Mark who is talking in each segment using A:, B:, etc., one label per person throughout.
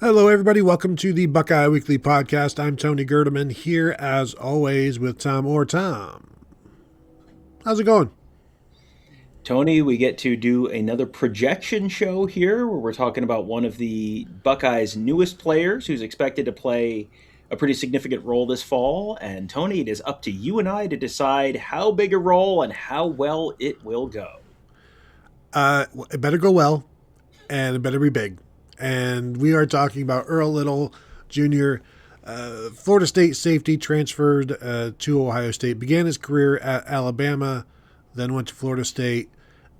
A: Hello, everybody. Welcome to the Buckeye Weekly Podcast. I'm Tony Gerdeman here, as always, with Tom or Tom. How's it going?
B: Tony, we get to do another projection show here where we're talking about one of the Buckeyes' newest players who's expected to play a pretty significant role this fall. And Tony, it is up to you and I to decide how big a role and how well it will go.
A: It better go well, and it better be big. And we are talking about Earl Little, Jr., Florida State safety, transferred to Ohio State, began his career at Alabama, then went to Florida State,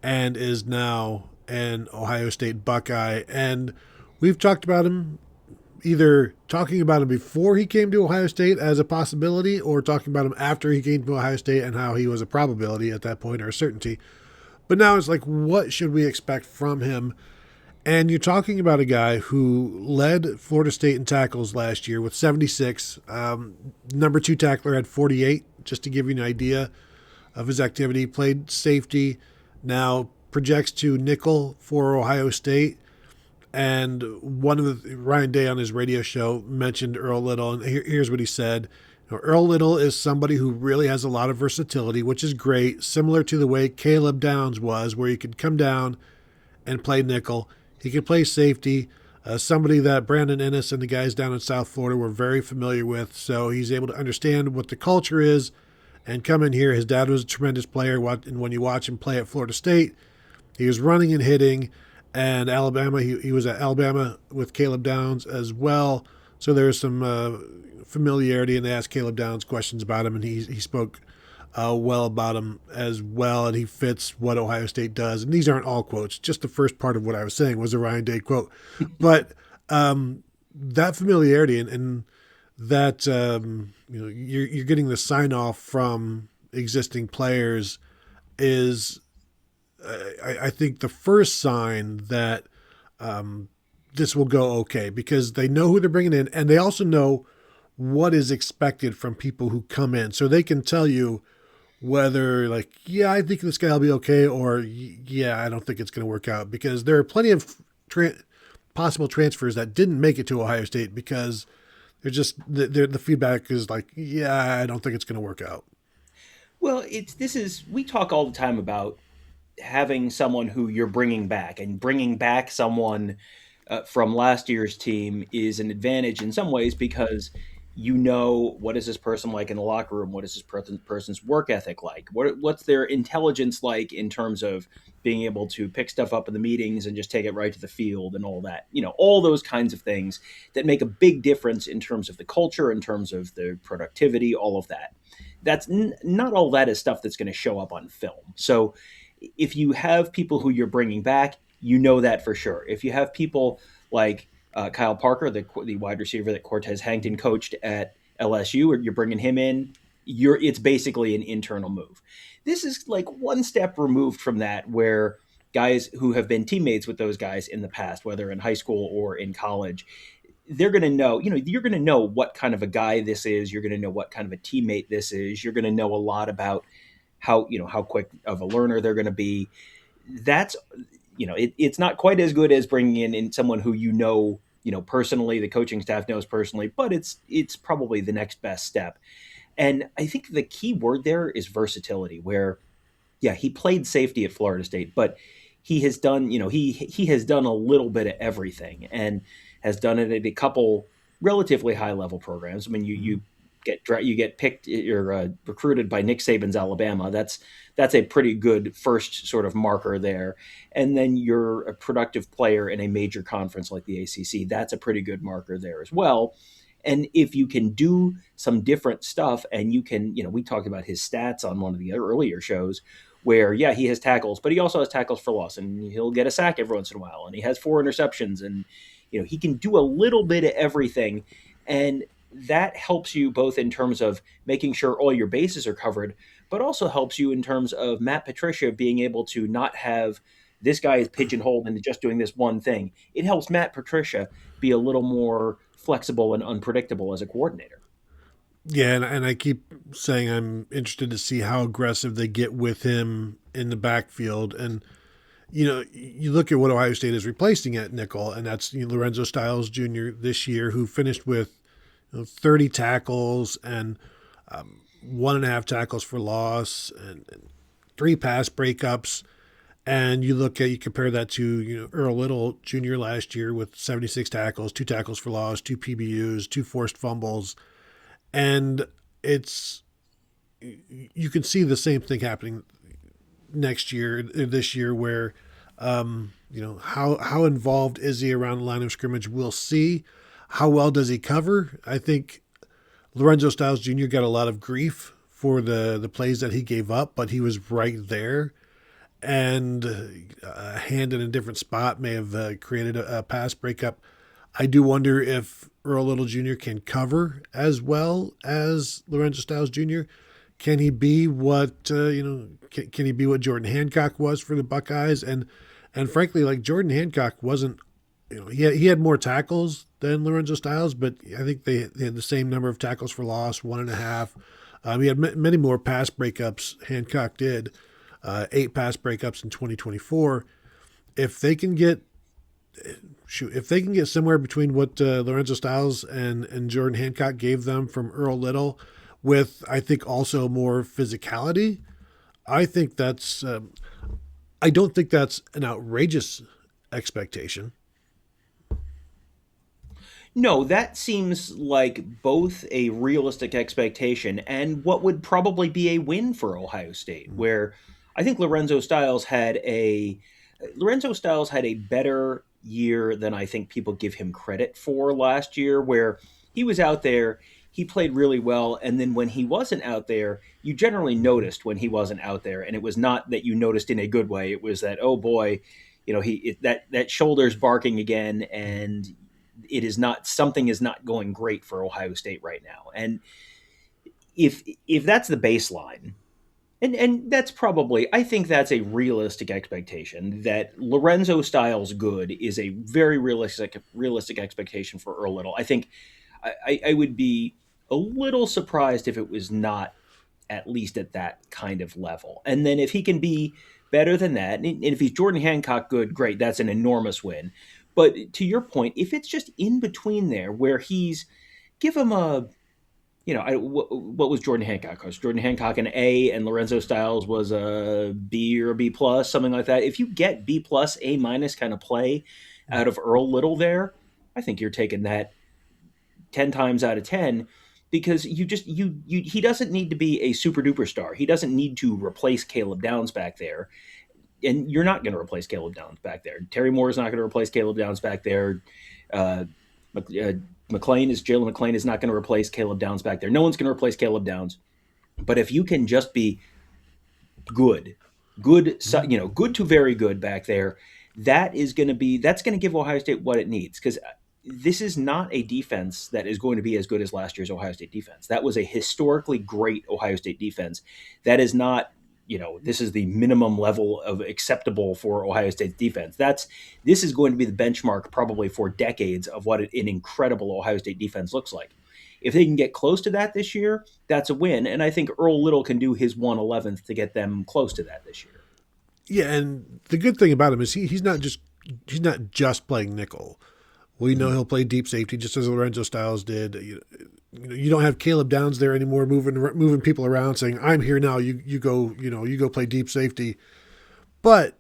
A: and is now an Ohio State Buckeye. And we've talked about him, either talking about him before he came to Ohio State as a possibility or talking about him after he came to Ohio State and how he was a probability at that point or a certainty. But now it's like, what should we expect from him? And you're talking about a guy who led Florida State in tackles last year with 76. Number two tackler had 48, just to give you an idea of his activity. Played safety, now projects to nickel for Ohio State. And Ryan Day on his radio show mentioned Earl Little, and here's what he said. Earl Little is somebody who really has a lot of versatility, which is great, similar to the way Caleb Downs was, where he could come down and play nickel. He could play safety, somebody that Brandon Ennis and the guys down in South Florida were very familiar with, so he's able to understand what the culture is and come in here. His dad was a tremendous player, and when you watch him play at Florida State, he was running and hitting. And Alabama, he was at Alabama with Caleb Downs as well. So there's some familiarity, and they asked Caleb Downs questions about him, and he spoke well about him as well, and he fits what Ohio State does. And these aren't all quotes. Just the first part of what I was saying was a Ryan Day quote. But that familiarity and that you're getting the sign off from existing players is I think the first sign that this will go okay, because they know who they're bringing in, and they also know what is expected from people who come in. So they can tell you whether, like, yeah, I think this guy will be okay, or yeah, I don't think it's going to work out, because there are plenty of possible transfers that didn't make it to Ohio State because they're just the feedback is like, yeah, I don't think it's going to work out.
B: Well, we talk all the time about having someone who you're bringing back, and bringing back someone from last year's team is an advantage in some ways because you know what is this person like in the locker room, what is this person's work ethic like, what's their intelligence like in terms of being able to pick stuff up in the meetings and just take it right to the field and all that, all those kinds of things that make a big difference in terms of the culture, in terms of the productivity, all of that. That's not all that is stuff that's going to show up on film. So if you have people who you're bringing back, you know that for sure. If you have people like Kyle Parker, the wide receiver that Cortez Hankton coached at LSU, or you're bringing him in, it's basically an internal move. This is like one step removed from that, where guys who have been teammates with those guys in the past, whether in high school or in college, they're going to know, you're going to know what kind of a guy this is. You're going to know what kind of a teammate this is. You're going to know a lot about how quick of a learner they're going to be. That's, it's not quite as good as bringing in someone who personally, the coaching staff knows personally, but it's probably the next best step. And I think the key word there is versatility, where, yeah, he played safety at Florida State, but he has done, he has done a little bit of everything, and has done it at a couple relatively high level programs. I mean, you get picked, you're recruited by Nick Saban's Alabama. That's a pretty good first sort of marker there. And then you're a productive player in a major conference like the ACC. That's a pretty good marker there as well. And if you can do some different stuff, and you can, we talked about his stats on one of the earlier shows, where, yeah, he has tackles, but he also has tackles for loss, and he'll get a sack every once in a while, and he has 4 interceptions, and, he can do a little bit of everything. And that helps you both in terms of making sure all your bases are covered, but also helps you in terms of Matt Patricia being able to not have this guy is pigeonholed into just doing this one thing. It helps Matt Patricia be a little more flexible and unpredictable as a coordinator.
A: Yeah, and I keep saying I'm interested to see how aggressive they get with him in the backfield. And you look at what Ohio State is replacing at nickel, and that's Lorenzo Styles Jr. this year, who finished with 30 tackles and 1.5 tackles for loss and 3 pass breakups. And you compare that to Earl Little Jr. last year with 76 tackles, 2 tackles for loss, 2 PBUs, 2 forced fumbles, and you can see the same thing happening this year, where how involved is he around the line of scrimmage? We'll see. How well does he cover? I think Lorenzo Styles Jr. got a lot of grief for the plays that he gave up, but he was right there. And a hand in a different spot may have created a pass breakup. I do wonder if Earl Little Jr. can cover as well as Lorenzo Styles Jr. Can he be what Can he be what Jordan Hancock was for the Buckeyes? And frankly, like, Jordan Hancock wasn't. He had more tackles than Lorenzo Styles, but I think they had the same number of tackles for loss, 1.5. He had many more pass breakups. Hancock did 8 pass breakups in 2024. If they can get somewhere between what Lorenzo Styles and Jordan Hancock gave them from Earl Little, with I think also more physicality, I think that's. I don't think that's an outrageous expectation.
B: No, that seems like both a realistic expectation and what would probably be a win for Ohio State, where I think Lorenzo Styles had a better year than I think people give him credit for last year, where he was out there, he played really well, and then when he wasn't out there, you generally noticed when he wasn't out there, and it was not that you noticed in a good way. It was that, oh boy, that shoulder's barking again, and something is not going great for Ohio State right now. And if that's the baseline, and that's probably, I think that's a realistic expectation, that Lorenzo Styles good is a very realistic expectation for Earl Little. I think I would be a little surprised if it was not at least at that kind of level. And then if he can be better than that, and if he's Jordan Hancock good, great, that's an enormous win. But to your point, if it's just in between there, where give him a, what was Jordan Hancock? Was Jordan Hancock an A and Lorenzo Styles was a B or a B plus, something like that? If you get B plus, A minus kind of play out of Earl Little there, I think you're taking that 10 times out of 10, because he doesn't need to be a super duper star. He doesn't need to replace Caleb Downs back there. And you're not going to replace Caleb Downs back there. Terry Moore is not going to replace Caleb Downs back there. Jalen McClain is not going to replace Caleb Downs back there. No one's going to replace Caleb Downs. But if you can just be good to very good back there, that's going to give Ohio State what it needs. Because this is not a defense that is going to be as good as last year's Ohio State defense. That was a historically great Ohio State defense. That is not, this is the minimum level of acceptable for Ohio State's defense. This is going to be the benchmark probably for decades of what an incredible Ohio State defense looks like. If they can get close to that this year, that's a win. And I think Earl Little can do his 1/11th to get them close to that this year.
A: Yeah, and the good thing about him is he's not just playing nickel. We know he'll play deep safety just as Lorenzo Styles did. You don't have Caleb Downs there anymore, moving people around, saying, "I'm here now. You go play deep safety." But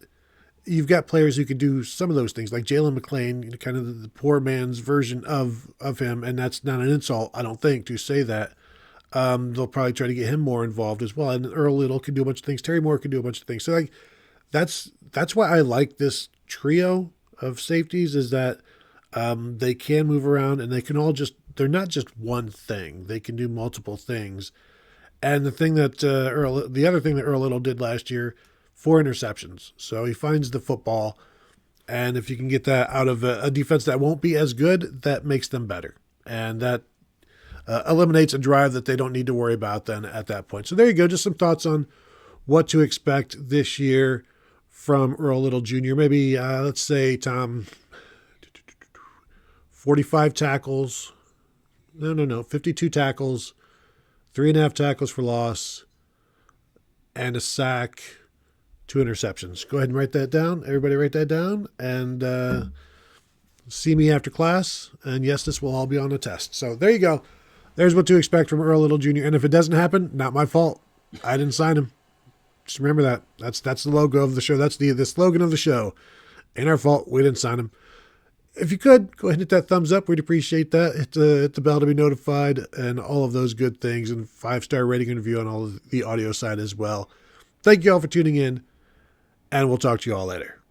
A: you've got players who can do some of those things, like Jalen McClain, kind of the poor man's version of him, and that's not an insult, I don't think, to say that. They'll probably try to get him more involved as well. And Earl Little can do a bunch of things. Terry Moore can do a bunch of things. So that's why I like this trio of safeties, is that they can move around, and they're not just one thing. They can do multiple things. And the other thing that Earl Little did last year, 4 interceptions. So he finds the football, and if you can get that out of a defense that won't be as good, that makes them better. And that eliminates a drive that they don't need to worry about then at that point. So there you go. Just some thoughts on what to expect this year from Earl Little Jr. Maybe, let's say, Tom, 45 tackles. No. 52 tackles, 3.5 tackles for loss, and a sack, 2 interceptions. Go ahead and write that down. Everybody write that down. And see me after class. And yes, this will all be on the test. So there you go. There's what to expect from Earl Little Jr. And if it doesn't happen, not my fault. I didn't sign him. Just remember that. That's the logo of the show. That's the slogan of the show. Ain't our fault. We didn't sign him. If you could, go ahead and hit that thumbs up. We'd appreciate that. Hit the bell to be notified and all of those good things. And 5-star rating and review on all of the audio side as well. Thank you all for tuning in. And we'll talk to you all later.